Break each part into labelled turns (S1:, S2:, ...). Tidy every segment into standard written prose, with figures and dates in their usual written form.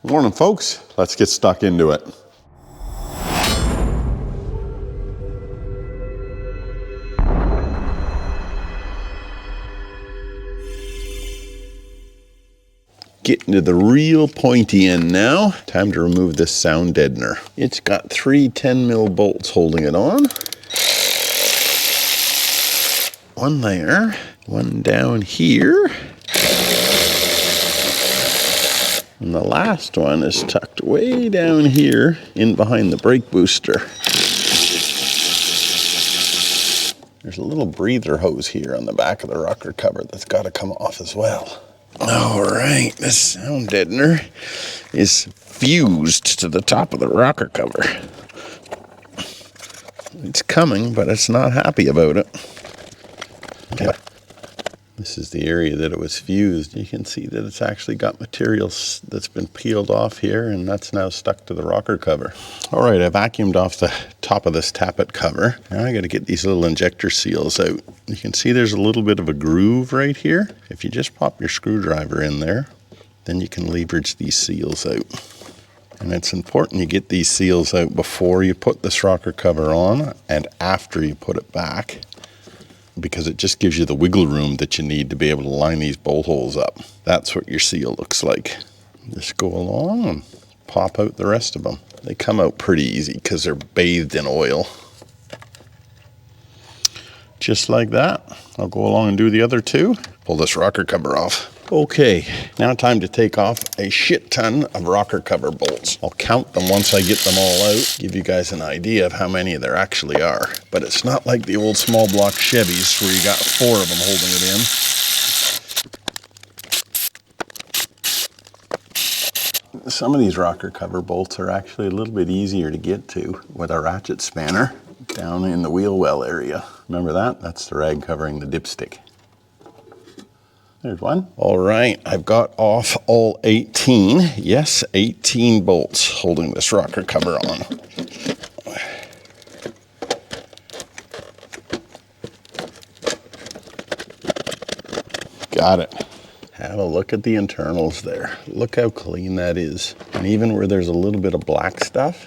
S1: Morning, folks. Let's get stuck into it. Getting to the real pointy end now. Time to remove this sound deadener. It's got 3 10mm bolts holding it on. One there, one down here. And the last one is tucked way down here in behind the brake booster. There's a little breather hose here on the back of the rocker cover that's got to come off as well. All right, this sound deadener is fused to the top of the rocker cover. It's coming, but it's not happy about it. Okay. This is the area that it was fused. You can see that it's actually got material that's been peeled off here, and that's now stuck to the rocker cover. All right, I vacuumed off the top of this tappet cover. Now I got to get these little injector seals out. You can see there's a little bit of a groove right here. If you just pop your screwdriver in there, then you can leverage these seals out. And it's important you get these seals out before you put this rocker cover on and after you put it back, because it just gives you the wiggle room that you need to be able to line these bolt holes up. That's what your seal looks like. Just go along and pop out the rest of them. They come out pretty easy because they're bathed in oil. Just like that. I'll go along and do the other two. Pull this rocker cover off. Okay, now time to take off a shit ton of rocker cover bolts. I'll count them once I get them all out, give you guys an idea of how many there actually are. But it's not like the old small block Chevys where you got 4 of them holding it in. Some of these rocker cover bolts are actually a little bit easier to get to with a ratchet spanner down in the wheel well area. Remember that? That's the rag covering the dipstick. There's one. All right, I've got off all 18, yes, 18 bolts holding this rocker cover on. Got it. Have a look at the internals there. Look how clean that is. And even where there's a little bit of black stuff,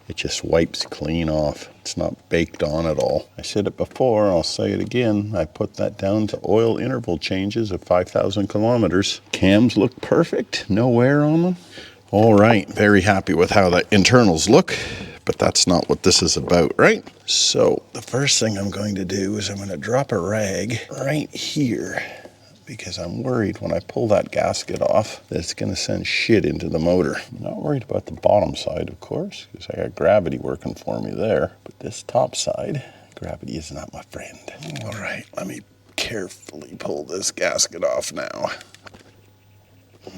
S1: it just wipes clean off. It's not baked on at all. I said it before, I'll say it again. I put that down to oil interval changes of 5,000 kilometers. Cams look perfect, no wear on them. All right, very happy with how the internals look, but that's not what this is about, right? So the first thing I'm going to do is I'm going to drop a rag right here, because I'm worried when I pull that gasket off that it's going to send shit into the motor. I'm not worried about the bottom side, of course, because I got gravity working for me there. But this top side, gravity is not my friend. All right, let me carefully pull this gasket off now.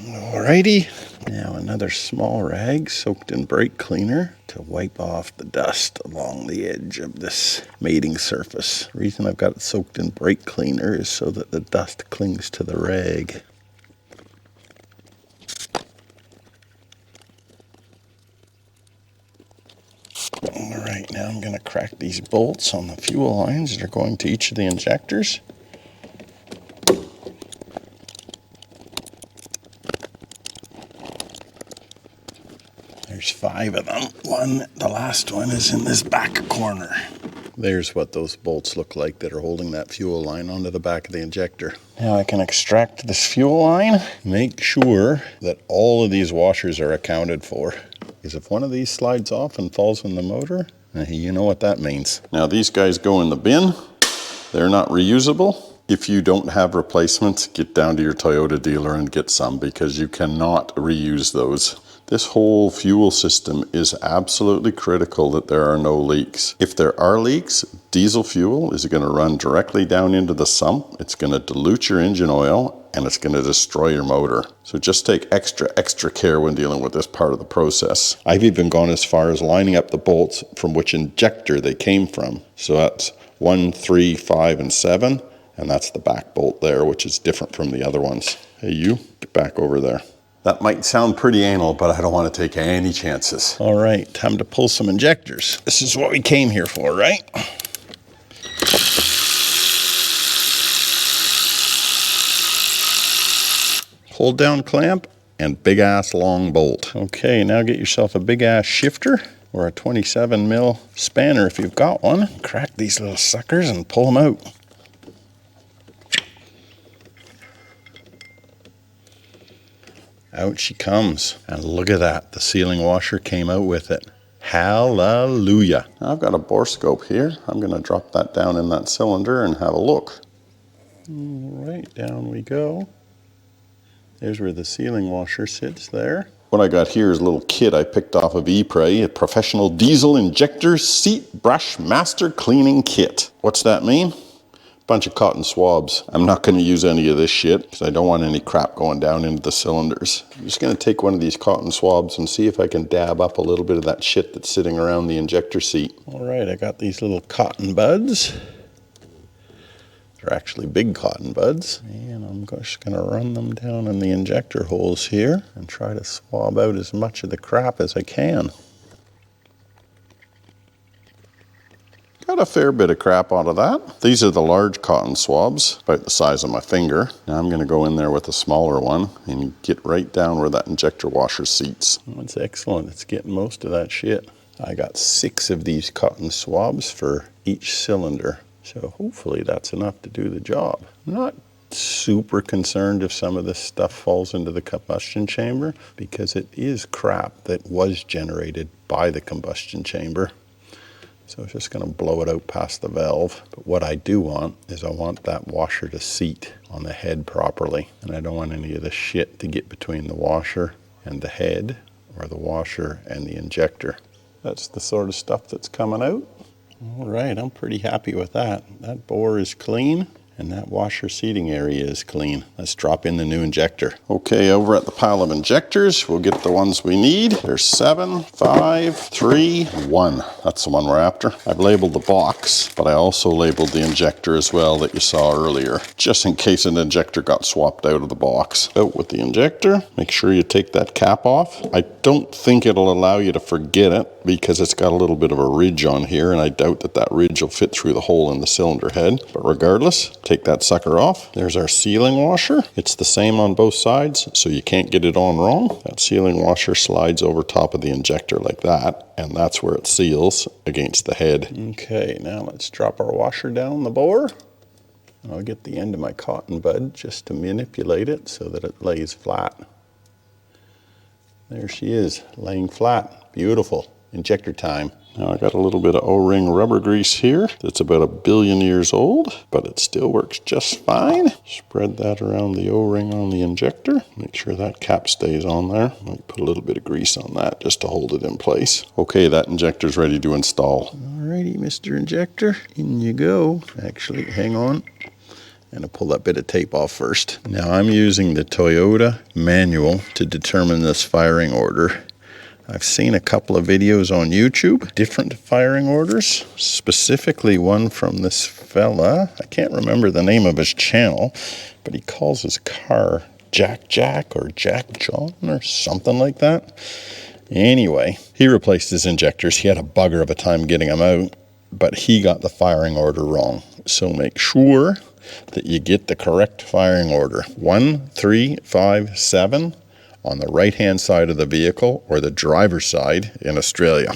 S1: Alrighty, now another small rag soaked in brake cleaner to wipe off the dust along the edge of this mating surface. The reason I've got it soaked in brake cleaner is so that the dust clings to the rag. Alright, now I'm going to crack these bolts on the fuel lines that are going to each of the injectors. There's 5 of them. The last one is in this back corner. There's what those bolts look like that are holding that fuel line onto the back of the injector. Now I can extract this fuel line, make sure that all of these washers are accounted for. Because if one of these slides off and falls in the motor, you know what that means. Now these guys go in the bin. They're not reusable. If you don't have replacements, get down to your Toyota dealer and get some, because you cannot reuse those. This whole fuel system is absolutely critical that there are no leaks. If there are leaks, diesel fuel is going to run directly down into the sump. It's going to dilute your engine oil and it's going to destroy your motor. So just take extra care when dealing with this part of the process. I've even gone as far as lining up the bolts from which injector they came from. So that's 1, 3, 5, and 7. And that's the back bolt there, which is different from the other ones. Hey, you, get back over there. That might sound pretty anal, but I don't want to take any chances. All right, time to pull some injectors. This is what we came here for, right? Hold down clamp and big ass long bolt. Okay, now get yourself a big ass shifter or a 27 mil spanner if you've got one. Crack these little suckers and pull them out. Out she comes. And look at that, the sealing washer came out with it. Hallelujah. I've got a bore scope here. I'm going to drop that down in that cylinder and have a look. All right, down we go. There's where the sealing washer sits there. What I got here is a little kit I picked off of ePray, a professional diesel injector seat brush master cleaning kit. What's that mean? Bunch of cotton swabs. I'm not going to use any of this shit because I don't want any crap going down into the cylinders. I'm just going to take one of these cotton swabs and see if I can dab up a little bit of that shit that's sitting around the injector seat. All right, I got these little cotton buds. They're actually big cotton buds. And I'm just going to run them down in the injector holes here and try to swab out as much of the crap as I can. Got a fair bit of crap out of that. These are the large cotton swabs, about the size of my finger. Now I'm going to go in there with a smaller one and get right down where that injector washer seats. That's excellent. It's getting most of that shit. I got 6 of these cotton swabs for each cylinder. So hopefully that's enough to do the job. I'm not super concerned if some of this stuff falls into the combustion chamber because it is crap that was generated by the combustion chamber. So it's just going to blow it out past the valve. But what I do want is I want that washer to seat on the head properly. And I don't want any of the shit to get between the washer and the head or the washer and the injector. That's the sort of stuff that's coming out. All right, I'm pretty happy with that. That bore is clean. And that washer seating area is clean. Let's drop in the new injector. Okay, over at the pile of injectors, we'll get the ones we need. There's 7, 5, 3, 1. That's the one we're after. I've labeled the box, but I also labeled the injector as well that you saw earlier, just in case an injector got swapped out of the box. Out with the injector. Make sure you take that cap off. I don't think it'll allow you to forget it because it's got a little bit of a ridge on here, and I doubt that that ridge will fit through the hole in the cylinder head. But regardless, take that sucker off. There's our sealing washer. It's the same on both sides, so you can't get it on wrong. That sealing washer slides over top of the injector like that, and that's where it seals against the head. Okay, now let's drop our washer down the bore. I'll get the end of my cotton bud just to manipulate it so that it lays flat. There she is, laying flat. Beautiful. Injector time. Now I got a little bit of O-ring rubber grease here that's about 1 billion years old, but it still works just fine. Spread that around the O-ring on the injector. Make sure that cap stays on there. Might put a little bit of grease on that just to hold it in place. Okay, that injector's ready to install. Alrighty, Mr. Injector, in you go. Actually, hang on. I'm going to pull that bit of tape off first. Now I'm using the Toyota manual to determine this firing order. I've seen a couple of videos on YouTube, different firing orders, specifically one from this fella. I can't remember the name of his channel, but he calls his car Jack or Jack John or something like that. Anyway, he replaced his injectors. He had a bugger of a time getting them out, but he got the firing order wrong. So make sure that you get the correct firing order. 1, 3, 5, 7. On the right-hand side of the vehicle or the driver's side in Australia.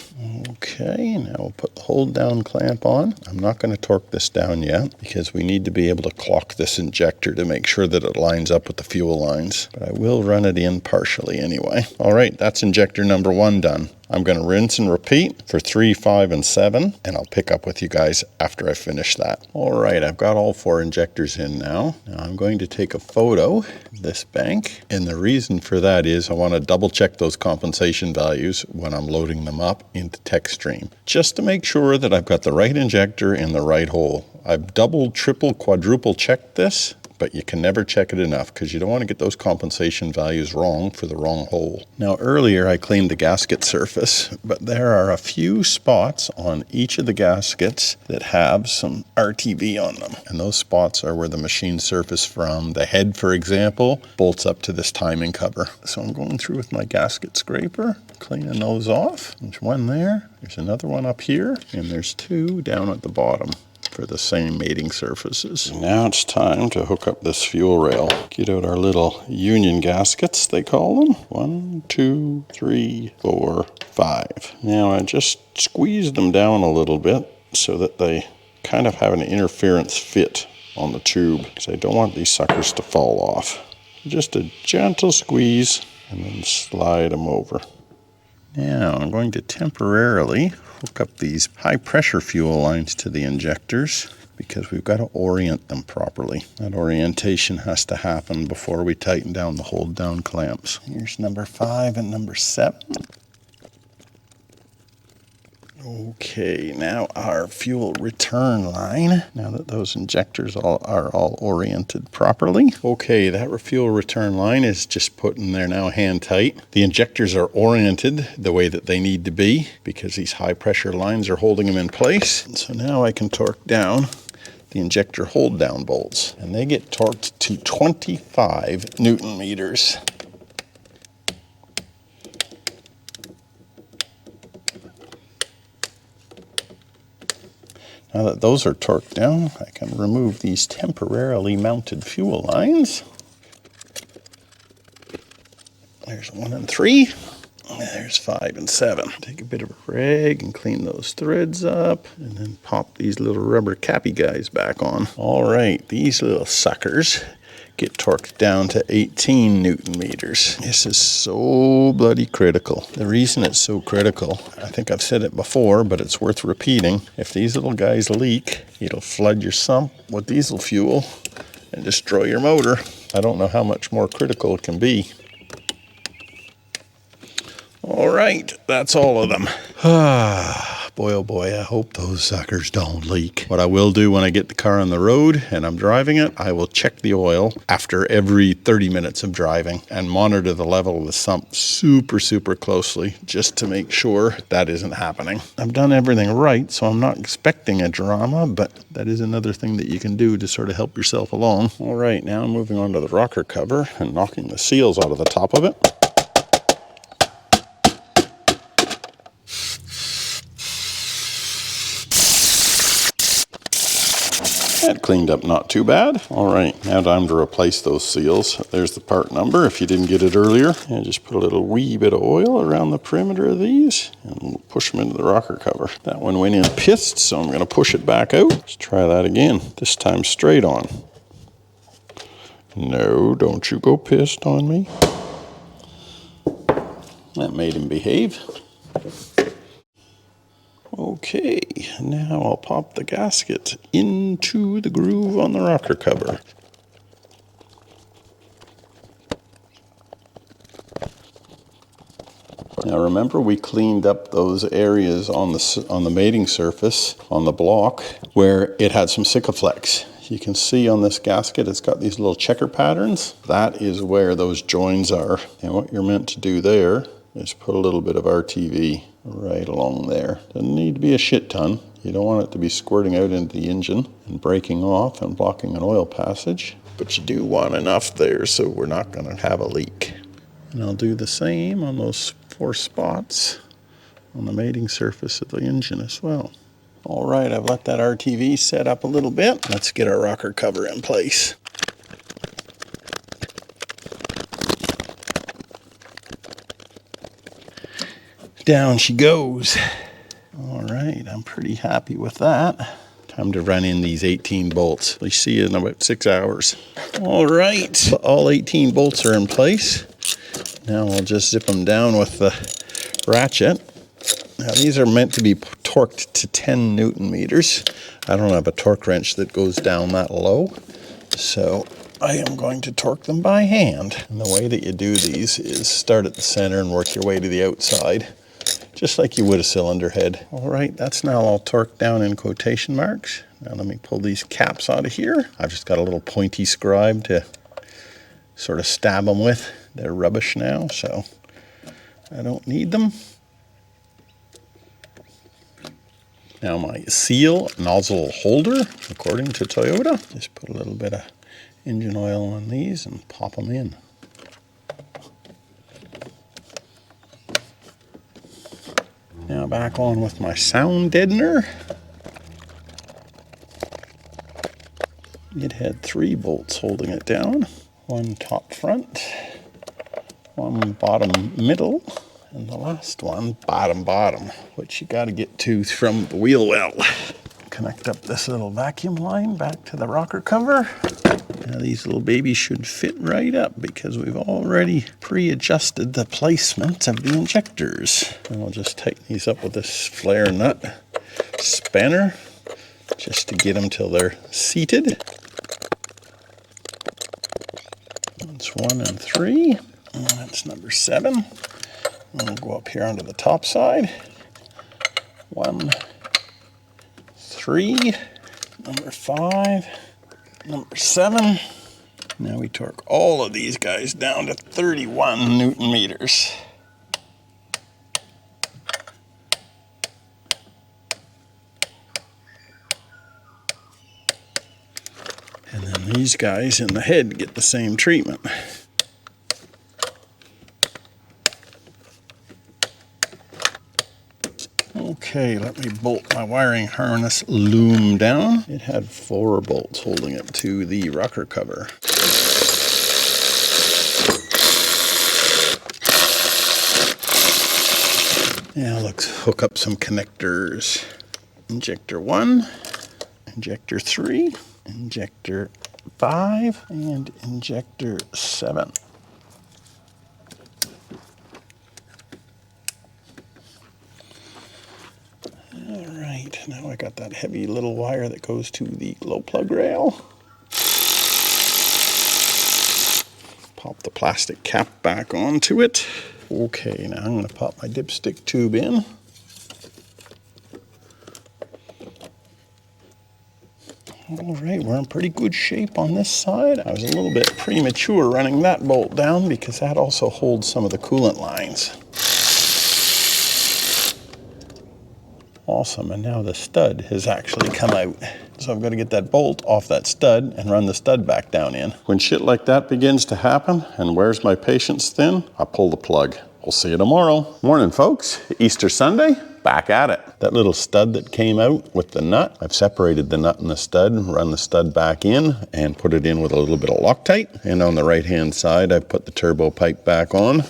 S1: Okay, now we'll put the hold down clamp on. I'm not going to torque this down yet because we need to be able to clock this injector to make sure that it lines up with the fuel lines. But I will run it in partially anyway. All right, that's injector number 1 done. I'm going to rinse and repeat for 3, 5, and 7, and I'll pick up with you guys after I finish that. All right, I've got all 4 injectors in now. Now I'm going to take a photo of this bank, and the reason for that is I want to double check those compensation values when I'm loading them up into TechStream, just to make sure that I've got the right injector in the right hole. I've double, triple, quadruple checked this, but you can never check it enough because you don't want to get those compensation values wrong for the wrong hole. Now earlier I cleaned the gasket surface, but there are a few spots on each of the gaskets that have some RTV on them. And those spots are where the machine surface from the head, for example, bolts up to this timing cover. So I'm going through with my gasket scraper, cleaning those off. There's one there, there's another one up here, and there's 2 down at the bottom. for the same mating surfaces. Now it's time to hook up this fuel rail. Get out our little union gaskets, they call them. 1, 2, 3, 4, 5. Now I just squeeze them down a little bit so that they kind of have an interference fit on the tube, because I don't want these suckers to fall off. Just a gentle squeeze and then slide them over. Now I'm going to temporarily hook up these high pressure fuel lines to the injectors, because we've got to orient them properly. That orientation has to happen before we tighten down the hold down clamps. Here's number 5 and number 7. Okay, now our fuel return line, now that those injectors are all oriented properly. Okay, that fuel return line is just put in there now hand tight. The injectors are oriented the way that they need to be, because these high pressure lines are holding them in place. So now I can torque down the injector hold down bolts, and they get torqued to 25 Newton meters. Now that those are torqued down, I can remove these temporarily mounted fuel lines. There's 1 and 3. There's 5 and 7. Take a bit of a rag and clean those threads up, and then pop these little rubber cappy guys back on. All right, these little suckers get torqued down to 18 Newton meters. This is so bloody critical. The reason it's so critical, I think I've said it before, but it's worth repeating. If these little guys leak, it'll flood your sump with diesel fuel and destroy your motor. I don't know how much more critical it can be. All right, that's all of them. Boy, oh boy, I hope those suckers don't leak. What I will do when I get the car on the road and I'm driving it, I will check the oil after every 30 minutes of driving and monitor the level of the sump super, super closely, just to make sure that isn't happening. I've done everything right, so I'm not expecting a drama, but that is another thing that you can do to sort of help yourself along. All right, now I'm moving on to the rocker cover and knocking the seals out of the top of it. That cleaned up not too bad. All right, now time to replace those seals. There's the part number if you didn't get it earlier. And just put a little wee bit of oil around the perimeter of these and push them into the rocker cover. That one went in pissed, so I'm going to push it back out. Let's try that again, this time straight on. No, don't you go pissed on me. That made him behave. Okay, now I'll pop the gasket into the groove on the rocker cover. Now remember, we cleaned up those areas on the mating surface on the block where it had some Sikaflex. You can see on this gasket it's got these little checker patterns. That is where those joins are. And what you're meant to do there is put a little bit of RTV right along there. Doesn't need to be a shit ton. You don't want it to be squirting out into the engine and breaking off and blocking an oil passage, but you do want enough there so we're not going to have a leak. And I'll do the same on those 4 spots on the mating surface of the engine as well. All right, I've let that RTV set up a little bit. Let's get our rocker cover in place. Down she goes. All right, I'm pretty happy with that. Time to run in these 18 bolts. We see you in about 6 hours. All right, all 18 bolts are in place. Now I'll just zip them down with the ratchet. Now these are meant to be torqued to 10 Newton meters. I don't have a torque wrench that goes down that low, so I am going to torque them by hand. And the way that you do these is start at the center and work your way to the outside, just like you would a cylinder head. All right, that's now all torqued down in quotation marks. Now let me pull these caps out of here. I've just got a little pointy scribe to sort of stab them with. They're rubbish now, so I don't need them. Now my seal nozzle holder, according to Toyota, just put a little bit of engine oil on these and pop them in. Now back on with my sound deadener. It had 3 bolts holding it down. One top front, one bottom middle, and the last one bottom, which you got to get to from the wheel well. Connect up this little vacuum line back to the rocker cover. Now these little babies should fit right up because we've already pre-adjusted the placement of the injectors. And I'll just tighten these up with this flare nut spanner just to get them till they're seated. That's 1 and 3. And that's number 7. And we'll go up here onto the top side. 1, 3, number 5, number 7. Now we torque all of these guys down to 31 Newton meters. And then these guys in the head get the same treatment. Okay, let me bolt my wiring harness loom down. It had 4 bolts holding it to the rocker cover. Now let's hook up some connectors. Injector 1, Injector 3, Injector 5, and Injector 7. Alright, now I got that heavy little wire that goes to the glow plug rail. Pop the plastic cap back onto it. Okay, now I'm going to pop my dipstick tube in. Alright, we're in pretty good shape on this side. I was a little bit premature running that bolt down because that also holds some of the coolant lines. Awesome, and now the stud has actually come out. So I've got to get that bolt off that stud and run the stud back down in. When shit like that begins to happen and wears my patience thin, I pull the plug. We'll see you tomorrow. Morning, folks. Easter Sunday, back at it. That little stud that came out with the nut, I've separated the nut and the stud, run the stud back in and put it in with a little bit of Loctite. And on the right-hand side, I've put the turbo pipe back on.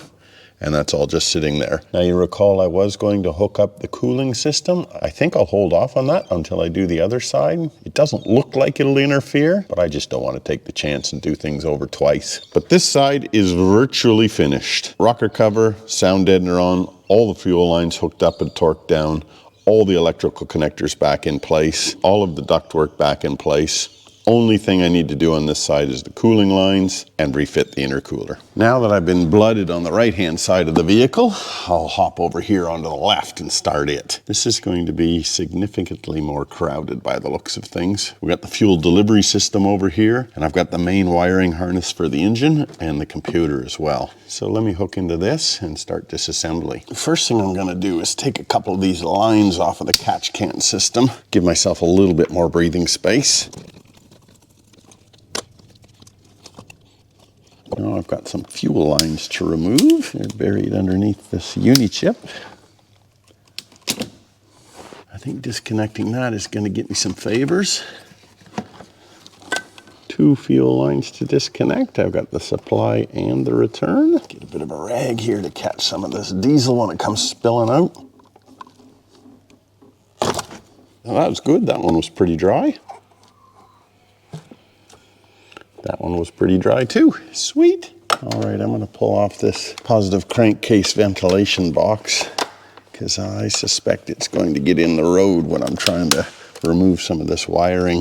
S1: And that's all just sitting there. Now you recall I was going to hook up the cooling system. I think I'll hold off on that until I do the other side. It doesn't look like it'll interfere, but I just don't want to take the chance and do things over twice. But this side is virtually finished. Rocker cover, sound deadener on, all the fuel lines hooked up and torqued down, all the electrical connectors back in place, all of the ductwork back in place. Only thing I need to do on this side is the cooling lines and refit the intercooler. Now that I've been blooded on the right-hand side of the vehicle, I'll hop over here onto the left and start it. This is going to be significantly more crowded by the looks of things. We've got the fuel delivery system over here, and I've got the main wiring harness for the engine and the computer as well. So let me hook into this and start disassembly. The first thing I'm gonna do is take a couple of these lines off of the catch can system, give myself a little bit more breathing space. Now I've got some fuel lines to remove. They're buried underneath this uni-chip. I think disconnecting that is going to get me some favors. 2 fuel lines to disconnect. I've got the supply and the return. Get a bit of a rag here to catch some of this diesel when it comes spilling out. Now that was good. That one was pretty dry. That one was pretty dry too. Sweet. All right, I'm going to pull off this positive crankcase ventilation box because I suspect it's going to get in the road when I'm trying to remove some of this wiring.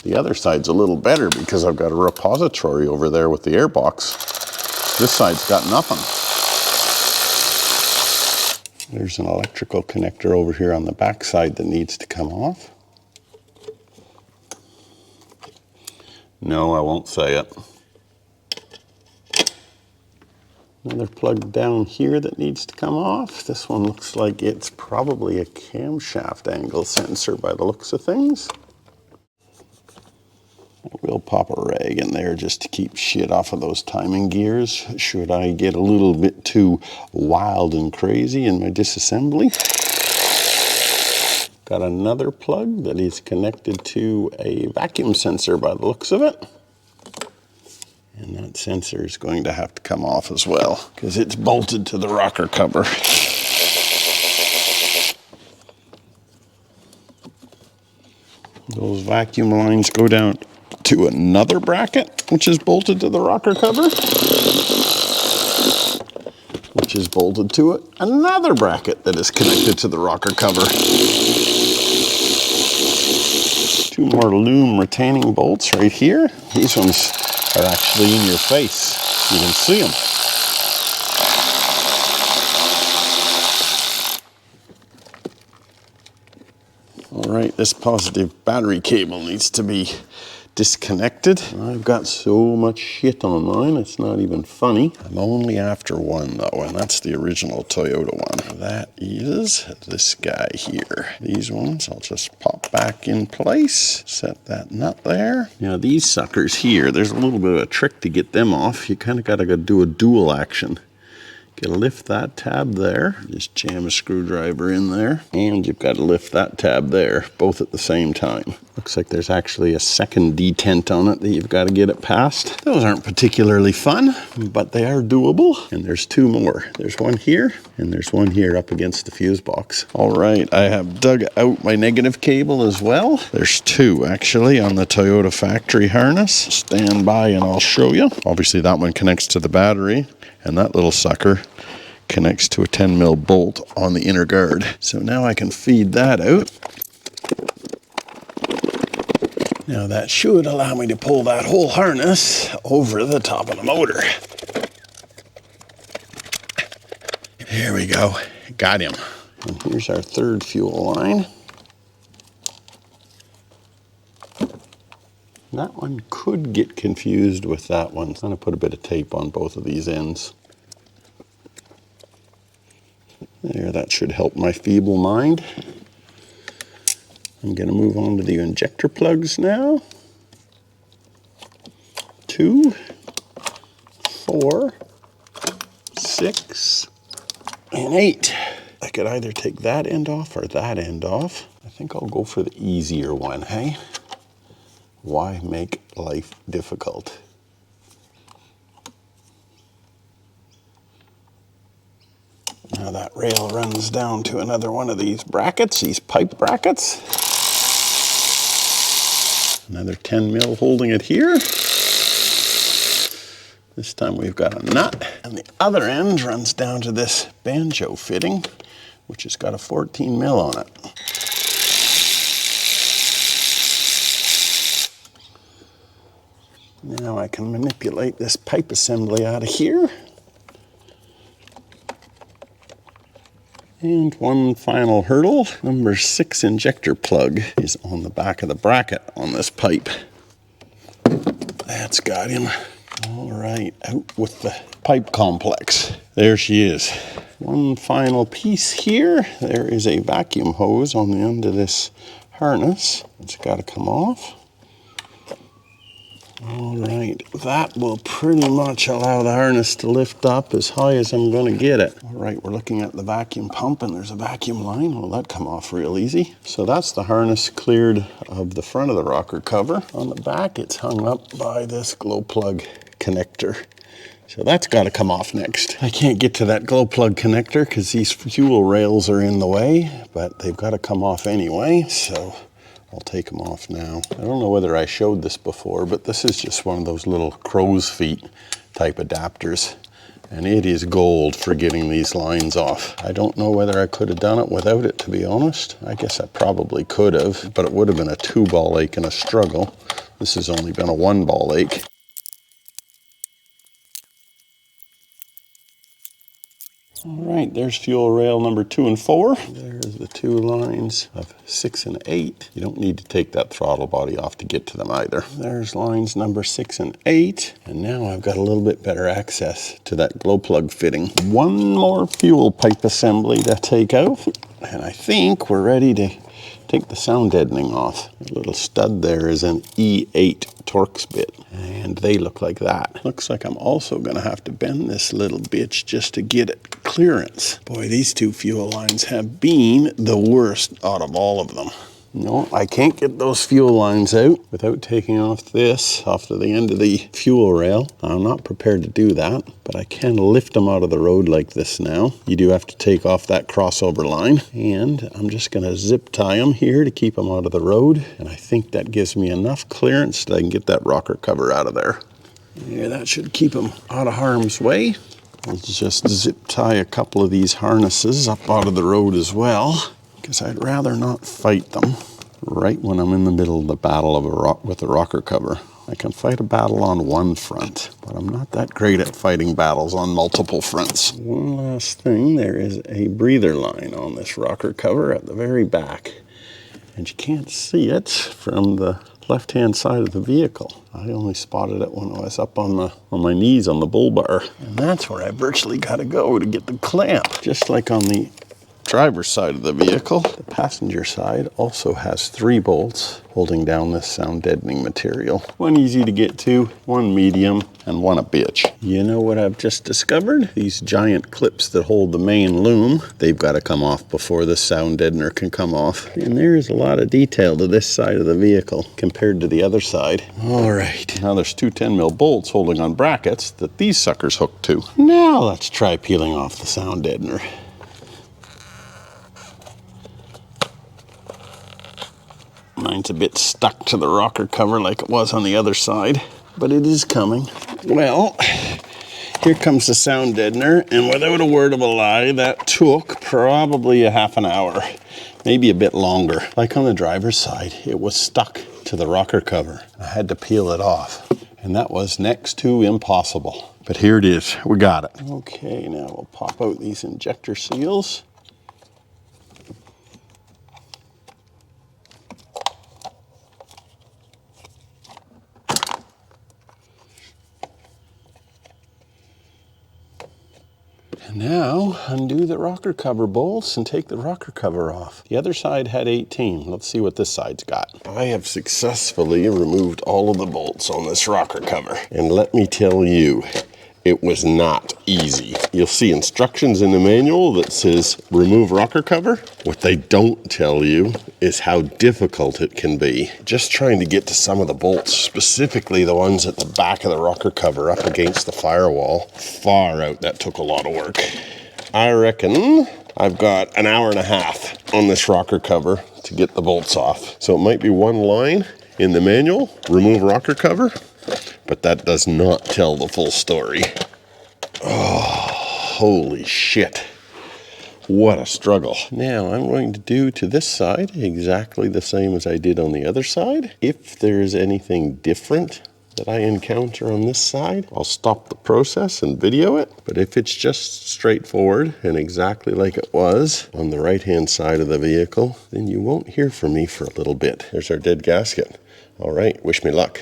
S1: The other side's a little better because I've got a repository over there with the airbox. This side's got nothing. There's an electrical connector over here on the back side that needs to come off. No, I won't say it. Another plug down here that needs to come off. This one looks like it's probably a camshaft angle sensor by the looks of things. We'll pop a rag in there just to keep shit off of those timing gears should I get a little bit too wild and crazy in my disassembly. Got another plug that is connected to a vacuum sensor by the looks of it. And that sensor is going to have to come off as well because it's bolted to the rocker cover. Those vacuum lines go down to another bracket, which is bolted to the rocker cover, which is bolted to another bracket that is connected to the rocker cover. 2 more loom retaining bolts right here. These ones are actually in your face. You can see them. All right, this positive battery cable needs to be disconnected. I've got so much shit on mine, it's not even funny. I'm only after one though, and that's the original Toyota one. That is this guy here. These ones I'll just pop back in place, set that nut there. Now these suckers here, there's a little bit of a trick to get them off. You kind of got to do a dual action. You gotta lift that tab there, just jam a screwdriver in there, and you've got to lift that tab there, both at the same time. Looks like there's actually a second detent on it that you've got to get it past. Those aren't particularly fun, but they are doable. And there's 2 more. There's one here, and there's one here up against the fuse box. All right, I have dug out my negative cable as well. There's 2 actually on the Toyota factory harness. Stand by and I'll show you. Obviously that one connects to the battery, and that little sucker connects to a 10 mil bolt on the inner guard. So now I can feed that out. Now that should allow me to pull that whole harness over the top of the motor. Here we go, got him. And here's our 3rd fuel line. That one could get confused with that one. I'm gonna put a bit of tape on both of these ends. There, that should help my feeble mind. I'm going to move on to the injector plugs now. 2, 4, 6, and 8. I could either take that end off or that end off. I think I'll go for the easier one, hey? Why make life difficult? Now that rail runs down to another one of these brackets, these pipe brackets. Another 10 mil holding it here. This time we've got a nut. And the other end runs down to this banjo fitting, which has got a 14 mil on it. Now I can manipulate this pipe assembly out of here. And one final hurdle, number 6 injector plug is on the back of the bracket on this pipe. That's got him. All right, out with the pipe complex. There she is. One final piece here. There is a vacuum hose on the end of this harness. It's got to come off. All right, that will pretty much allow the harness to lift up as high as I'm going to get it. All right, we're looking at the vacuum pump, and there's a vacuum line. Well, that come off real easy. So that's the harness cleared of the front of the rocker cover. On the back, it's hung up by this glow plug connector. So that's got to come off next. I can't get to that glow plug connector because these fuel rails are in the way, but they've got to come off anyway, so I'll take them off now. I don't know whether I showed this before, but this is just one of those little crow's feet type adapters, and it is gold for getting these lines off. I don't know whether I could have done it without it, to be honest. I guess I probably could have, but it would have been a 2-ball ache and a struggle. This has only been a 1-ball ache. All right, there's fuel rail number 2 and 4. There's the 2 lines of 6 and 8. You don't need to take that throttle body off to get to them either. There's lines number 6 and 8. And now I've got a little bit better access to that glow plug fitting. One more fuel pipe assembly to take out. And I think we're ready to take the sound deadening off. The little stud there is an E8 Torx bit, and they look like that. Looks like I'm also gonna have to bend this little bitch just to get it clearance. Boy, these two fuel lines have been the worst out of all of them. No, I can't get those fuel lines out without taking off this off to the end of the fuel rail. I'm not prepared to do that, but I can lift them out of the road like this now. You do have to take off that crossover line, and I'm just gonna zip tie them here to keep them out of the road. And I think that gives me enough clearance that I can get that rocker cover out of there. Yeah, that should keep them out of harm's way. Let's just zip tie a couple of these harnesses up out of the road as well, because I'd rather not fight them right when I'm in the middle of the battle of with a rocker cover. I can fight a battle on one front, but I'm not that great at fighting battles on multiple fronts. One last thing, there is a breather line on this rocker cover at the very back, and you can't see it from the left-hand side of the vehicle. I only spotted it when I was up on my knees on the bull bar, and that's where I virtually got to go to get the clamp. Just like on the driver's side of the vehicle, the passenger side also has 3 bolts holding down this sound deadening material. One easy to get to, one medium, and one a bitch. You know what I've just discovered? These giant clips that hold the main loom, they've got to come off before the sound deadener can come off. And there's a lot of detail to this side of the vehicle compared to the other side. All right, now there's 2 10mm bolts holding on brackets that these suckers hook to. Now let's try peeling off the sound deadener. Mine's a bit stuck to the rocker cover like it was on the other side, but it is coming. Well, here comes the sound deadener, and without a word of a lie, that took probably a half an hour, maybe a bit longer. Like on the driver's side, it was stuck to the rocker cover. I had to peel it off, and that was next to impossible. But here it is, we got it. Okay, now we'll pop out these injector seals. Now, undo the rocker cover bolts and take the rocker cover off. The other side had 18. Let's see what this side's got. I have successfully removed all of the bolts on this rocker cover. And let me tell you, it was not easy. You'll see instructions in the manual that says remove rocker cover. What they don't tell you is how difficult it can be. Just trying to get to some of the bolts, specifically the ones at the back of the rocker cover up against the firewall, far out, that took a lot of work. I reckon I've got an hour and a half on this rocker cover to get the bolts off. So it might be one line in the manual, remove rocker cover, but that does not tell the full story. Oh, holy shit. What a struggle. Now I'm going to do to this side exactly the same as I did on the other side. If there's anything different that I encounter on this side, I'll stop the process and video it. But if it's just straightforward and exactly like it was on the right-hand side of the vehicle, then you won't hear from me for a little bit. There's our dead gasket. All right, wish me luck.